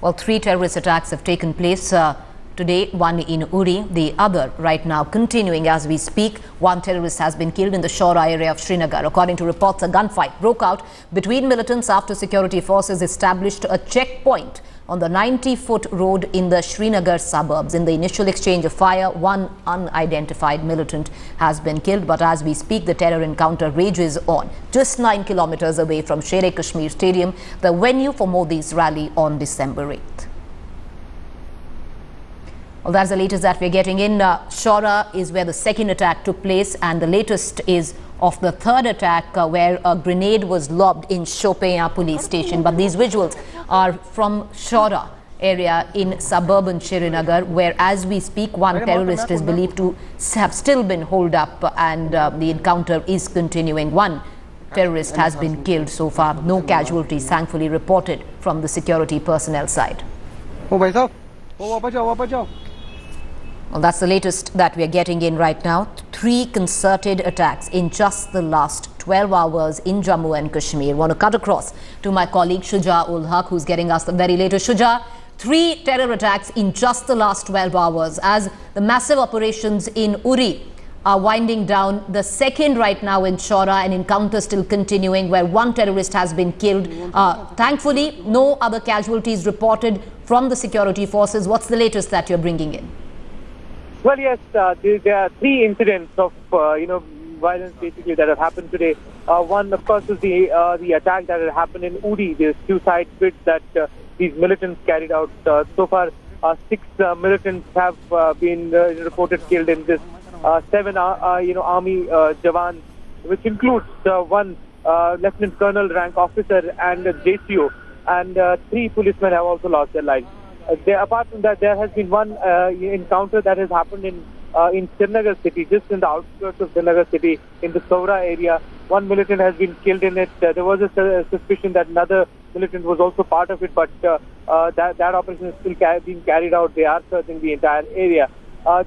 Well, 3 terrorist attacks have taken place today, one in Uri, the other right now continuing as we speak. One terrorist has been killed in the Soura area of Srinagar. According to reports, a gunfight broke out between militants after security forces established a checkpoint on the 90-foot road in the Srinagar suburbs. In the initial exchange of fire, one unidentified militant has been killed. But as we speak, the terror encounter rages on. Just 9 kilometers away from Sher-e-Kashmir Stadium, the venue for Modi's rally on December 8th. Well, that's the latest that we're getting in. Soura is where the second attack took place, and the latest is of the third attack where a grenade was lobbed in Shopian police station. But these visuals are from Soura area in suburban Srinagar, where as we speak one terrorist is believed to have still been holed up, and the encounter is continuing. One terrorist has been killed so far. No casualties thankfully reported from the security personnel side. Well, that's the latest that we are getting in right now. 3 concerted attacks in just the last 12 hours in Jammu and Kashmir. Want to cut across to my colleague Shuja ul Haq, who's getting us the very latest. Shuja, 3 terror attacks in just the last 12 hours as the massive operations in Uri are winding down. The second right now in Soura, an encounter still continuing where one terrorist has been killed. Thankfully, no other casualties reported from the security forces. What's the latest that you're bringing in? Well, yes, there are 3 incidents of, violence basically that have happened today. One, of course, is the attack that had happened in Uri, the suicide bid that these militants carried out. So far, 6 militants have been reported killed in this. 7, army jawans, which includes 1 lieutenant colonel rank officer and a JCO, and 3 policemen have also lost their lives. Apart from that, there has been one encounter that has happened in Srinagar city, just in the outskirts of Srinagar city, in the Soura area. 1 militant has been killed in it. There was a suspicion that another militant was also part of it, but that operation is still being carried out. They are searching the entire area.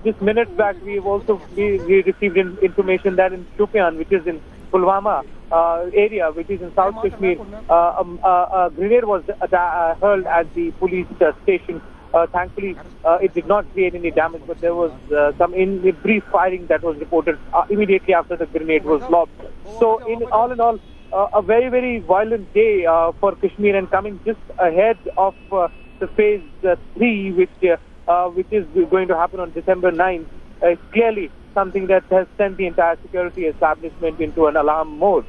Just minutes back, we received information that in Shopian, which is in Pulwama area, which is in South Kashmir, a grenade was hurled at the police station. Thankfully, it did not create any damage, but there was some brief firing that was reported immediately after the grenade was lobbed. So, all in all, a very, very violent day for Kashmir, and coming just ahead of the phase 3, which is going to happen on December 9th, is clearly something that has sent the entire security establishment into an alarm mode.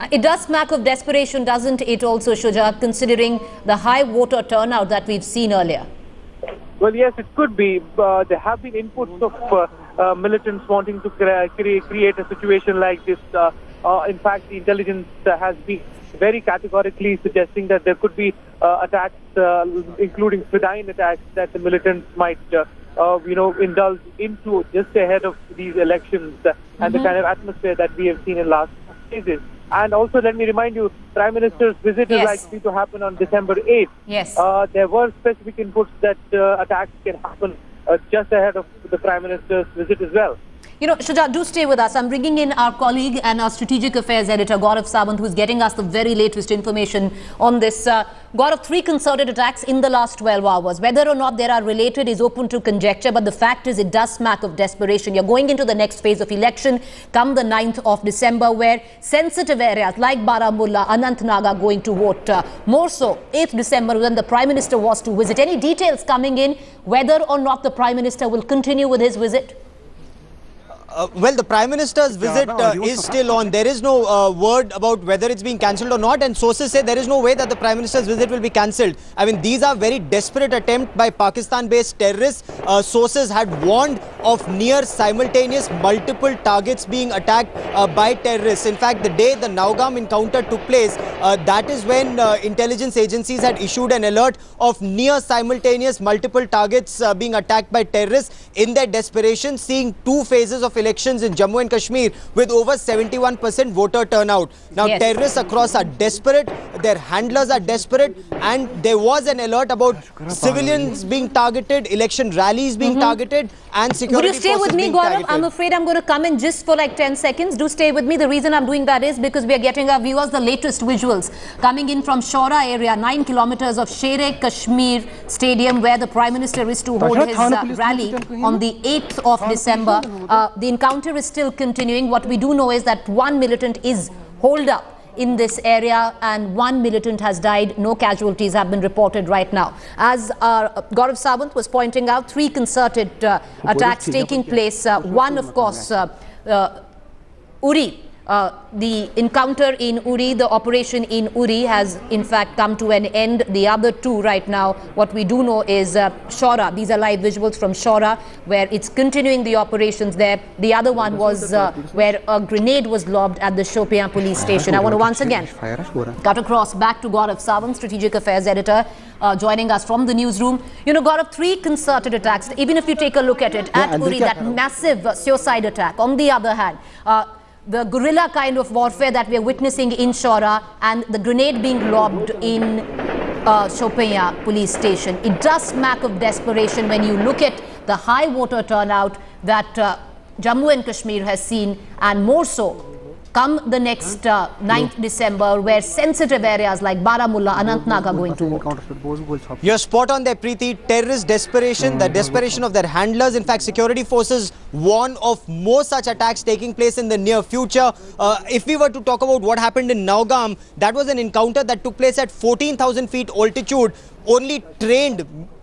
It does smack of desperation, doesn't it also, Shuja, considering the high voter turnout that we've seen earlier? Well, yes, it could be. There have been inputs of militants wanting to create a situation like this. In fact, the intelligence has been very categorically suggesting that there could be attacks, including Fidayeen attacks, that the militants might indulge into just ahead of these elections and the kind of atmosphere that we have seen in last phases. And also, let me remind you, Prime Minister's visit is likely to happen on December 8th. Yes. There were specific inputs that attacks can happen just ahead of the Prime Minister's visit as well. You know, Shuja, do stay with us. I'm bringing in our colleague and our strategic affairs editor, Gaurav Sawant, who is getting us the very latest information on this. Gaurav, 3 concerted attacks in the last 12 hours. Whether or not they are related is open to conjecture, but the fact is it does smack of desperation. You're going into the next phase of election come the 9th of December, where sensitive areas like Baramulla, Anantnag are going to vote. More so, 8th December, when the Prime Minister was to visit. Any details coming in whether or not the Prime Minister will continue with his visit? Well, the Prime Minister's visit is still on. There is no word about whether it's being cancelled or not, and sources say there is no way that the Prime Minister's visit will be cancelled. I mean, these are very desperate attempts by Pakistan-based terrorists. Sources had warned of near simultaneous multiple targets being attacked by terrorists. In fact, the day the Naugam encounter took place, that is when intelligence agencies had issued an alert of near simultaneous multiple targets being attacked by terrorists in their desperation, seeing 2 phases of election elections in Jammu and Kashmir with over 71% voter turnout. Now, terrorists across are desperate, their handlers are desperate, and there was an alert about civilians being targeted, election rallies being targeted, and security forces being targeted. Would you stay with me, Gaurav? I'm afraid I'm going to come in just for like 10 seconds. Do stay with me. The reason I'm doing that is because we are getting our viewers the latest visuals coming in from Soura area, 9 kilometers of Srinagar Stadium, where the Prime Minister is to hold his rally on the 8th of December. The encounter is still continuing. What we do know is that one militant is holed up in this area and one militant has died. No casualties have been reported right now. As Gaurav Sawant was pointing out, 3 concerted attacks taking place. One, of course, Uri. The encounter in Uri, the operation in Uri has in fact come to an end. The other 2 right now, what we do know is Soura. These are live visuals from Soura, where it's continuing the operations there. The other one was where a grenade was lobbed at the Shopian police station. I want to once again cut across back to Gaurav Sawant, Strategic Affairs Editor, joining us from the newsroom. You know, Gaurav, 3 concerted attacks. Even if you take a look at it, at Uri, that massive suicide attack. On the other hand, the guerrilla kind of warfare that we are witnessing in Soura and the grenade being lobbed in Shopian police station. It does smack of desperation when you look at the high voter turnout that Jammu and Kashmir has seen, and more so come the next 9th December, where sensitive areas like Baramulla, Anantnag are going to vote. You're spot on there, Preeti. Terrorist desperation, the desperation of their handlers. In fact, security forces warn of more such attacks taking place in the near future. If we were to talk about what happened in Naugam, that was an encounter that took place at 14,000 feet altitude. Only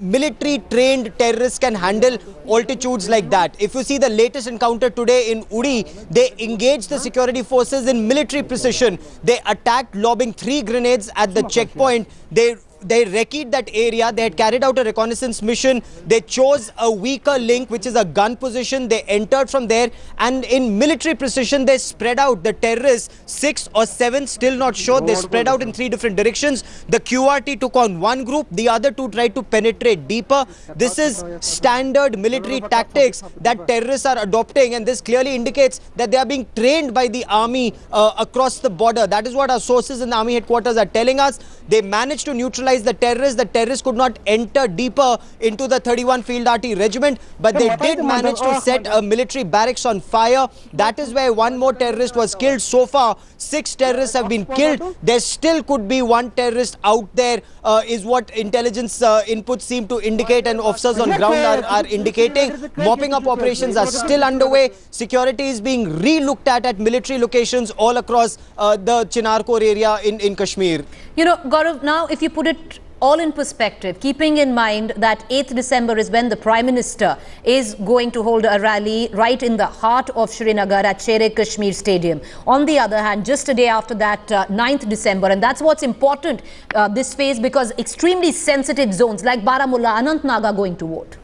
military trained terrorists can handle altitudes like that. If you see the latest encounter today in Uri, they engaged the security forces in military precision. They attacked, lobbing 3 grenades at the checkpoint. They recceed that area. They had carried out a reconnaissance mission. They chose a weaker link, which is a gun position. They entered from there, and in military precision, they spread out. The terrorists, 6 or 7, still not sure. They spread out in 3 different directions. The QRT took on one group. The other 2 tried to penetrate deeper. This is standard military tactics that terrorists are adopting, and this clearly indicates that they are being trained by the army across the border. That is what our sources in the army headquarters are telling us. They managed to neutralize the terrorists. The terrorists could not enter deeper into the 31 Field Artillery Regiment, but they did manage to set a military barracks on fire. That is where one more terrorist was killed. So far, 6 terrorists have been killed. There still could be 1 terrorist out there, is what intelligence inputs seem to indicate, and officers on ground are indicating. Mopping up operations are still underway. Security is being re-looked at military locations all across the Chinarkor area in Kashmir. You know, Gaurav, now if you put it all in perspective, keeping in mind that 8th December is when the Prime Minister is going to hold a rally right in the heart of Srinagar at Srinagar Stadium. On the other hand, just a day after that, 9th December, and that's what's important this phase, because extremely sensitive zones like Baramulla, Anantnag are going to vote.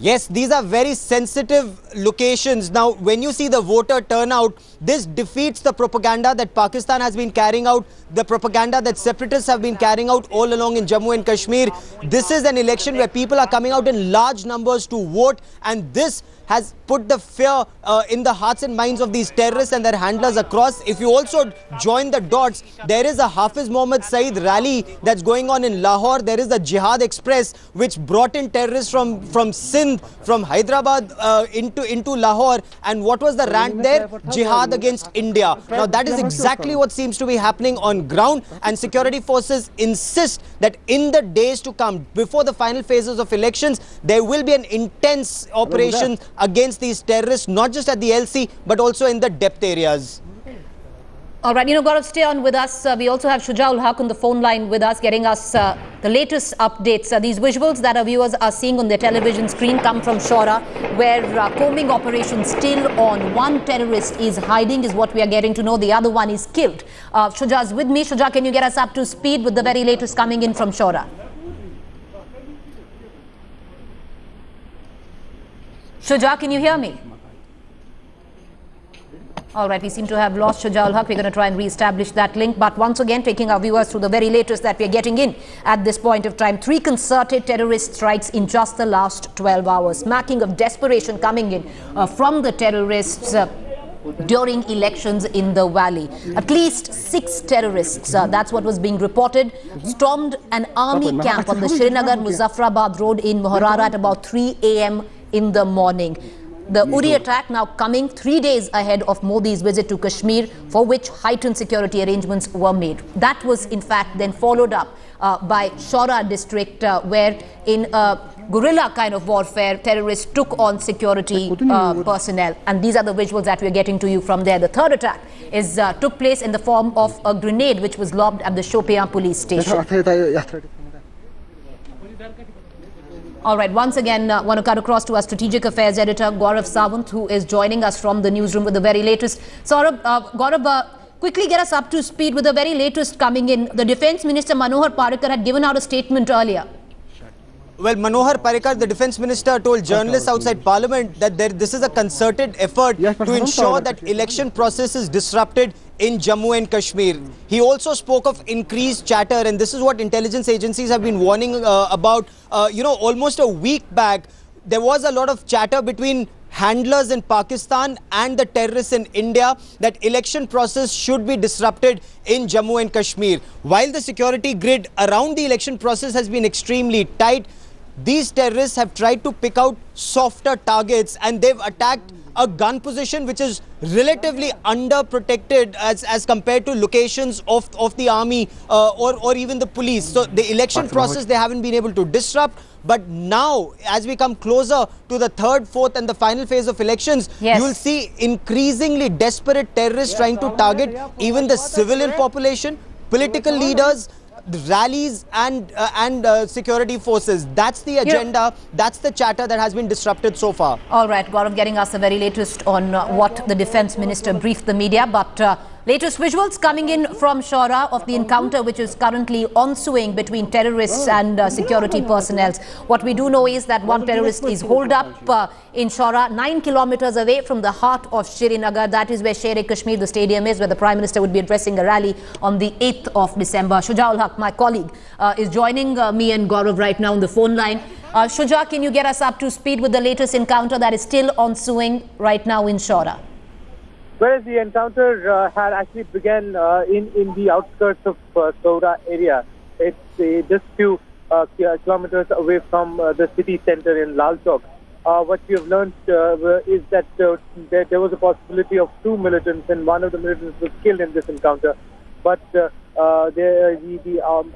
Yes, these are very sensitive locations. Now, when you see the voter turnout, this defeats the propaganda that Pakistan has been carrying out, the propaganda that separatists have been carrying out all along in Jammu and Kashmir. This is an election where people are coming out in large numbers to vote, and this has put the fear in the hearts and minds of these terrorists and their handlers across. If you also join the dots, there is a Hafiz Mohammad Saeed rally that's going on in Lahore. There is the Jihad Express, which brought in terrorists from Sindh, from Hyderabad into Lahore. And what was the rant there? Jihad against India. Now that is exactly what seems to be happening on ground, and security forces insist that in the days to come, before the final phases of elections, there will be an intense operation against these terrorists, not just at the LC, but also in the depth areas. All right, you know, Gaurav, stay on with us. We also have Shujaul Haq on the phone line with us, getting us the latest updates. These visuals that our viewers are seeing on their television screen come from Soura, where combing operation still on. One terrorist is hiding, is what we are getting to know. The other one is killed. Shuja's with me. Shuja, can you get us up to speed with the very latest coming in from Soura? Shuja, can you hear me? All right, we seem to have lost Shujaul Haq. We're going to try and re-establish that link. But once again, taking our viewers through the very latest that we're getting in at this point of time. 3 concerted terrorist strikes in just the last 12 hours. Smacking of desperation coming in from the terrorists during elections in the valley. At least 6 terrorists, that's what was being reported, stormed an army camp on the Srinagar-Muzaffarabad road in Moharara at about 3 a.m. in the morning. The Uri attack now coming 3 days ahead of Modi's visit to Kashmir, for which heightened security arrangements were made. That was in fact then followed up by Soura district, where in a guerrilla kind of warfare, terrorists took on security personnel. And these are the visuals that we're getting to you from there. The third attack took place in the form of a grenade which was lobbed at the Shopian police station. All right, once again, want to cut across to our strategic affairs editor, Gaurav Sawant, who is joining us from the newsroom with the very latest. Gaurav, quickly get us up to speed with the very latest coming in. The Defence Minister Manohar Parrikar had given out a statement earlier. Well, Manohar Parrikar, the Defence Minister, told journalists outside Parliament that this is a concerted effort to ensure that election process is disrupted in Jammu and Kashmir. He also spoke of increased chatter, and this is what intelligence agencies have been warning about. Almost a week back, there was a lot of chatter between handlers in Pakistan and the terrorists in India that election process should be disrupted in Jammu and Kashmir. While the security grid around the election process has been extremely tight, these terrorists have tried to pick out softer targets, and they've attacked a gun position which is relatively underprotected as compared to locations of the army or even the police. So the election process they haven't been able to disrupt. But now, as we come closer to the third, fourth and the final phase of elections, you will see increasingly desperate terrorists trying to target even the civilian population, political leaders, rallies and security forces. That's the agenda. That's the chatter that has been disrupted so far. All right, Gaurav, getting us the very latest on what the Defence Minister briefed the media. But latest visuals coming in from Soura of the encounter which is currently ensuing between terrorists and security personnel. What we do know is that one terrorist is holed up in Soura, 9 kilometers away from the heart of Srinagar. That is where Sher-e-Kashmir, the stadium is, where the Prime Minister would be addressing a rally on the 8th of December. Shujaul Haq, my colleague, is joining me and Gaurav right now on the phone line. Shuja, can you get us up to speed with the latest encounter that is still ensuing right now in Soura? Whereas the encounter had actually begun in the outskirts of Soura area. It's just few kilometers away from the city center in Lal Chowk. What we have learned is that there was a possibility of 2 militants, and one of the militants was killed in this encounter. But the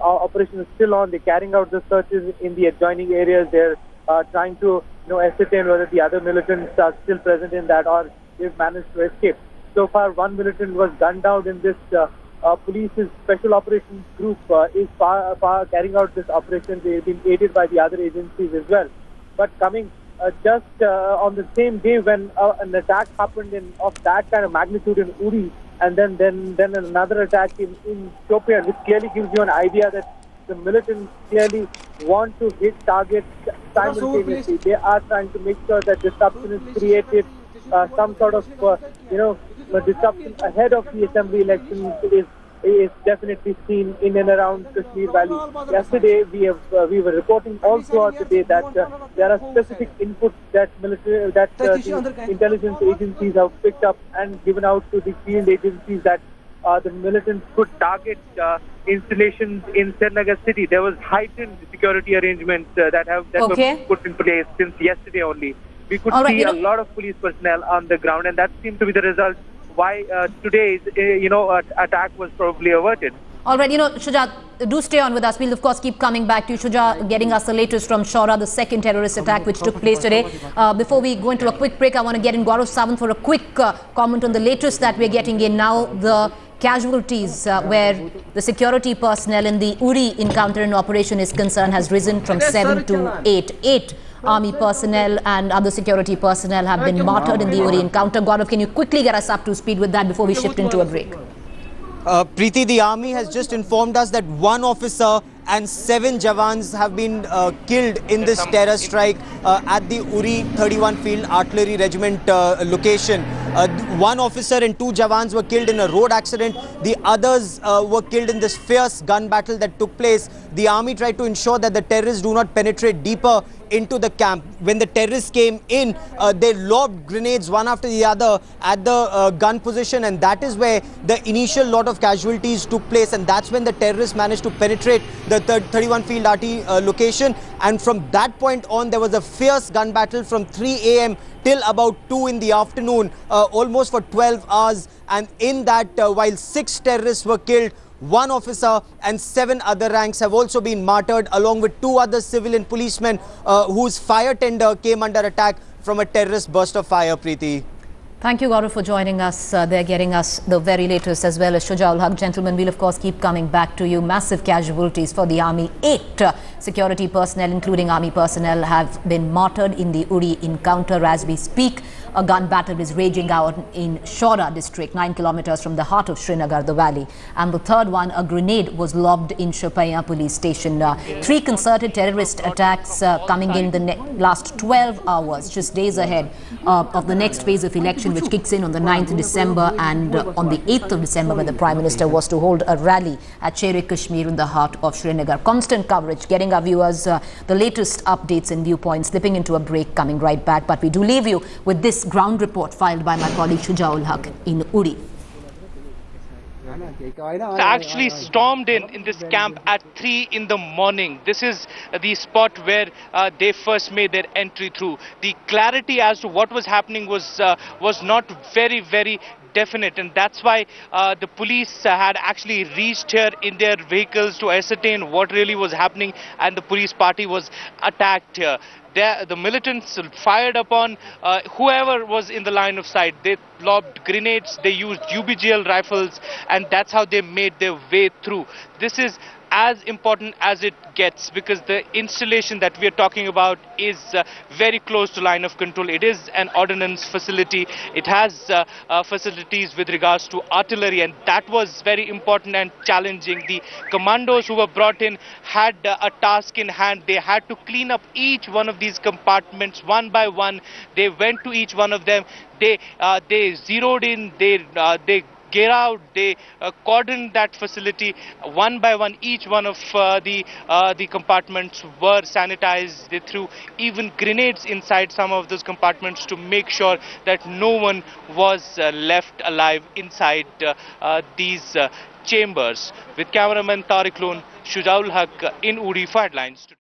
operation is still on. They're carrying out the searches in the adjoining areas. They're trying to ascertain whether the other militants are still present in that or they've managed to escape. So far, 1 militant was gunned down in this. Police's special operations group is carrying out this operation. They've been aided by the other agencies as well. But coming just on the same day when an attack happened of that kind of magnitude in Uri, and then another attack in Shopian, which clearly gives you an idea that the militants clearly want to hit targets simultaneously. They are trying to make sure that disruption is created. Some sort of disruption ahead of the assembly elections is definitely seen in and around Kashmir Valley. Yesterday, we were reporting all throughout the day that there are specific inputs that the intelligence agencies have picked up and given out to the field agencies that the militants could target installations in Srinagar city. There was heightened security arrangements that were put in place since yesterday only. We could see a lot of police personnel on the ground, and that seemed to be the result why today's attack was probably averted. All right, Shuja, do stay on with us. We'll of course keep coming back to you. Shuja, getting us the latest from Soura, the second terrorist attack which took place today. Before we go into a quick break, I want to get in Gaurav Sawant for a quick comment on the latest that we're getting in now. The casualties where the security personnel in the Uri encounter and operation is concerned has risen from 7 to 8. 8 army personnel and other security personnel have been martyred in the Uri encounter. Gaurav, can you quickly get us up to speed with that before we shift into a break? Preeti, the army has just informed us that 1 officer and 7 Jawans have been killed in this terror strike at the Uri 31 Field Artillery Regiment location. One officer and 2 jawans were killed in a road accident. The others were killed in this fierce gun battle that took place. The army tried to ensure that the terrorists do not penetrate deeper into the camp. When the terrorists came in, they lobbed grenades one after the other at the gun position, and that is where the initial lot of casualties took place, and that's when the terrorists managed to penetrate the 31 Field RT location. And from that point on, there was a fierce gun battle from 3 a.m. till about 2 in the afternoon, almost for 12 hours. And in that, while 6 terrorists were killed, 1 officer and 7 other ranks have also been martyred, along with 2 other civilian policemen whose fire tender came under attack from a terrorist burst of fire, Preeti. Thank you, Gaurav, for joining us. They're getting us the very latest, as well as Shujaul Haq. Gentlemen, we'll of course keep coming back to you. Massive casualties for the army. 8 security personnel, including army personnel, have been martyred in the Uri encounter as we speak. A gun battle is raging out in Soura district, 9 kilometers from the heart of Srinagar, the valley. And the third one, a grenade was lobbed in Shopaya police station. 3 concerted terrorist attacks coming in the last 12 hours, just days ahead of the next phase of election, which kicks in on the 9th December and on the 8th of December, when the Prime Minister was to hold a rally at Shere Kashmir in the heart of Srinagar. Constant coverage, getting our viewers the latest updates and viewpoints, slipping into a break, coming right back. But we do leave you with this ground report filed by my colleague Shujaul Haq in Uri. Actually stormed in this camp at 3 in the morning. This is the spot where they first made their entry through. The clarity as to what was happening was not very definite, and that's why the police had actually reached here in their vehicles to ascertain what really was happening, and the police party was attacked here. The militants fired upon whoever was in the line of sight. They lobbed grenades, they used UBGL rifles, and that's how they made their way through. This is as important as it gets, because the installation that we are talking about is very close to line of control. It is an ordnance facility. It has facilities with regards to artillery, and that was very important and challenging. The commandos who were brought in had a task in hand. They had to clean up each one of these compartments one by one. They went to each one of them. They zeroed in. They get out, they cordoned that facility one by one. Each one of the compartments were sanitized. They threw even grenades inside some of those compartments to make sure that no one was left alive inside these chambers. With cameraman Tariq Loon, Shujaul Haq in Uri for Headlines.